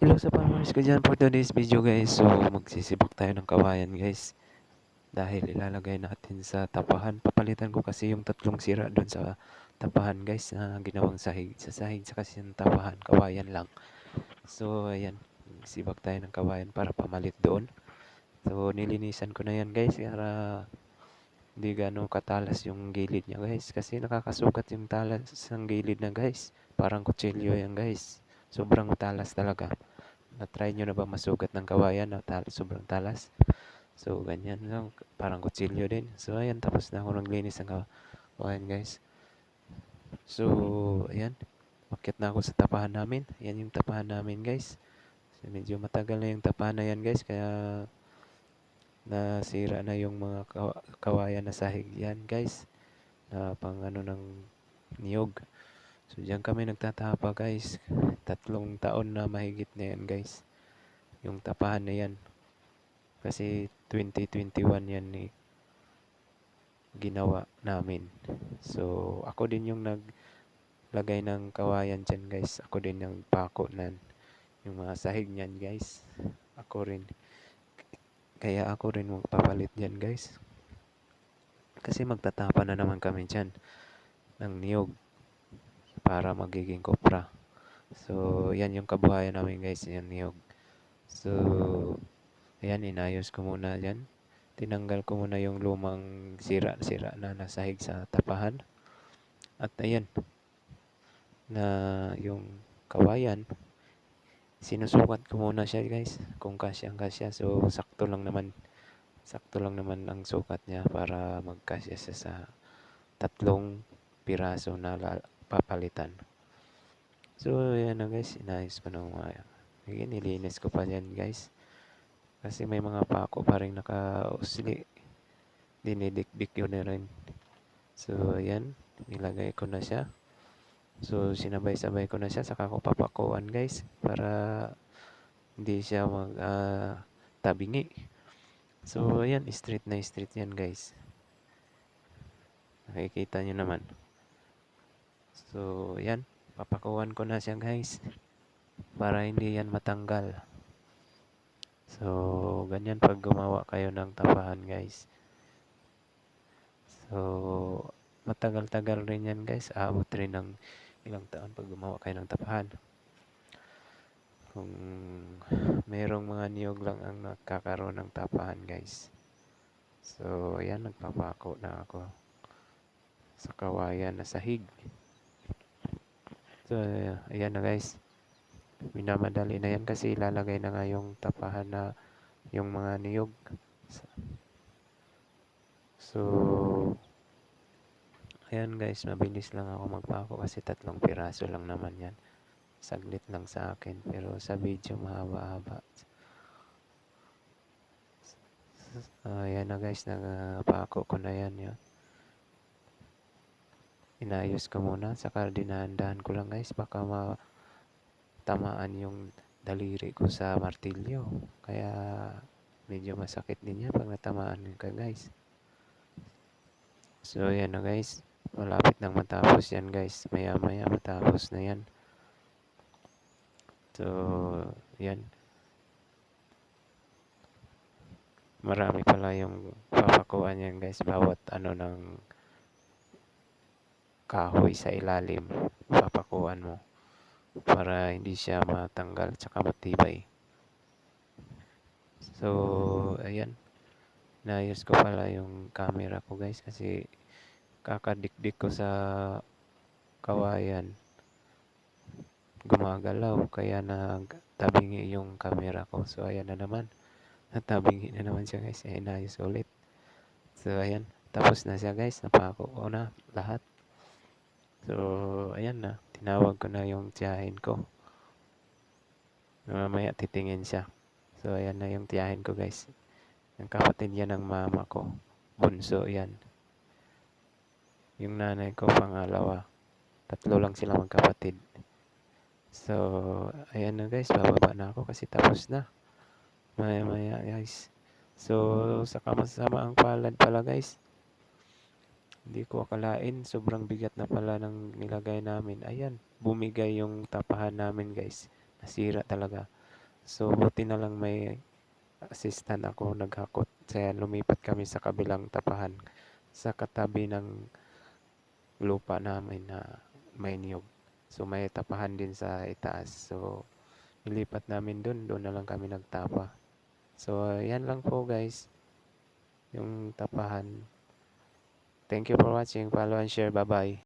Hello sa farmers ko dyan for today's video guys. So magsisibak tayo ng kawayan guys. Dahil ilalagay natin sa tapahan. Papalitan ko kasi yung tatlong sira doon sa tapahan guys na ginawang sahig. Sa sahig sa kasi yung tapahan, kawayan lang. So ayan, sibak tayo ng kawayan para pamalit doon. So nilinisan ko na yan guys para hindi gano'ng katalas yung gilid niya guys. Kasi nakakasugat yung talas ng gilid na guys. Parang kutsilyo yan guys. Sobrang talas talaga. Na-try nyo na ba masugat ng kawayan na sobrang talas? So, ganyan lang. Parang kutsilyo din. So, ayan. Tapos na ako naglinis ng kawayan, guys. So, ayan. Makyat na ako sa tapahan namin. Ayan yung tapahan namin, guys. So, medyo matagal na yung tapahan na yan, guys. Kaya, nasira na yung mga kawayan na sahig yan, guys. Na pang ano ng niyog. So, diyan kami nagtatapa, guys. 3 taon na mahigit na yan, guys. Yung tapahan na yan. Kasi 2021 yan ginawa namin. So, ako din yung naglagay ng kawayan dyan guys. Ako din yung pako nan. Yung mga sahig niyan guys. Ako rin. Kaya ako rin magpapalit dyan guys. Kasi magtatapa na naman kami dyan ng niyog para magiging kopra. So, yan yung kabuhayan namin guys. Yan niyog. So, ayan, inayos ko muna dyan. Tinanggal ko muna yung lumang sira-sira na nasahig sa tapahan. At ayan, na yung kawayan, sinusukat ko muna siya guys. Kung kasya. So, sakto lang naman ang sukat niya para magkasya siya sa 3 piraso na papalitan. So, ayan na guys, inayos ko na mga. Nilinis ko pa yan guys. Kasi may mga pako pa rin naka-usli. Dinidikdik yun na rin. So, ayan. Nilagay ko na siya. So, sinabay-sabay ko na siya. Saka ko papakuan guys. Para hindi siya tabingi. So, ayan. Straight na straight yan guys. Nakikita nyo naman. So, ayan. Papakuan ko na siya guys. Para hindi yan matanggal. So, ganyan pag gumawa kayo ng tapahan guys. So, matagal-tagal rin yan guys. Aabot rin ng ilang taon pag gumawa kayo ng tapahan. Kung merong mga niyog lang ang nakakaroon ng tapahan guys. So, ayan. Nagpapako na ako sa kawayan na sahig. So, ayan na guys. Minamadali na yan kasi ilalagay na nga yung tapahan na yung mga niyog. So, ayan guys, mabilis lang ako magpako kasi 3 piraso lang naman yan. Saglit lang sa akin, pero sa video mahaba-haba. Ayan na guys, nagpako ko na yan. Inayos ko muna, saka dinahan-dahan ko lang guys, baka tamaan yung daliri ko sa martilyo. Kaya medyo masakit din yan pag natamaan ka guys. So yan na guys. Malapit nang matapos yan guys. Maya maya matapos na yan. So yan. Marami pala yung papakuan yan guys. Bawat ano ng kahoy sa ilalim. Papakuan mo. Para hindi siya matanggal tsaka matibay. So, ayan. Naayos ko pala yung camera ko guys kasi kakadikdik ko sa kawayan. Gumagalaw kaya nagtabingi yung camera ko. So, ayan na naman. Natabingi na naman siya guys. Ayan, naayos ulit. So, ayan. Tapos na siya guys. Napako ko na lahat. So, ayan na. Tinawag ko na yung tiyahin ko. Mamaya titingin siya. So, ayan na yung tiyahin ko guys. Yung kapatid yan ng mama ko. Bunso yan. Yung nanay ko pangalawa. 3 lang sila magkapatid. So, ayan na guys. Bababa na ako kasi tapos na. Maya guys. So, sa kamasamaang palad pala guys. Hindi ko akalain. Sobrang bigat na pala ng nilagay namin. Ayan. Bumigay yung tapahan namin guys. Nasira talaga. So buti na lang may assistant ako naghakot. Kaya lumipat kami sa kabilang tapahan sa katabi ng lupa namin na may niyog. So may tapahan din sa itaas. So nilipat namin doon na lang kami nagtapa. So yan lang po guys, yung tapahan. Thank you for watching. Follow and share. Bye-bye.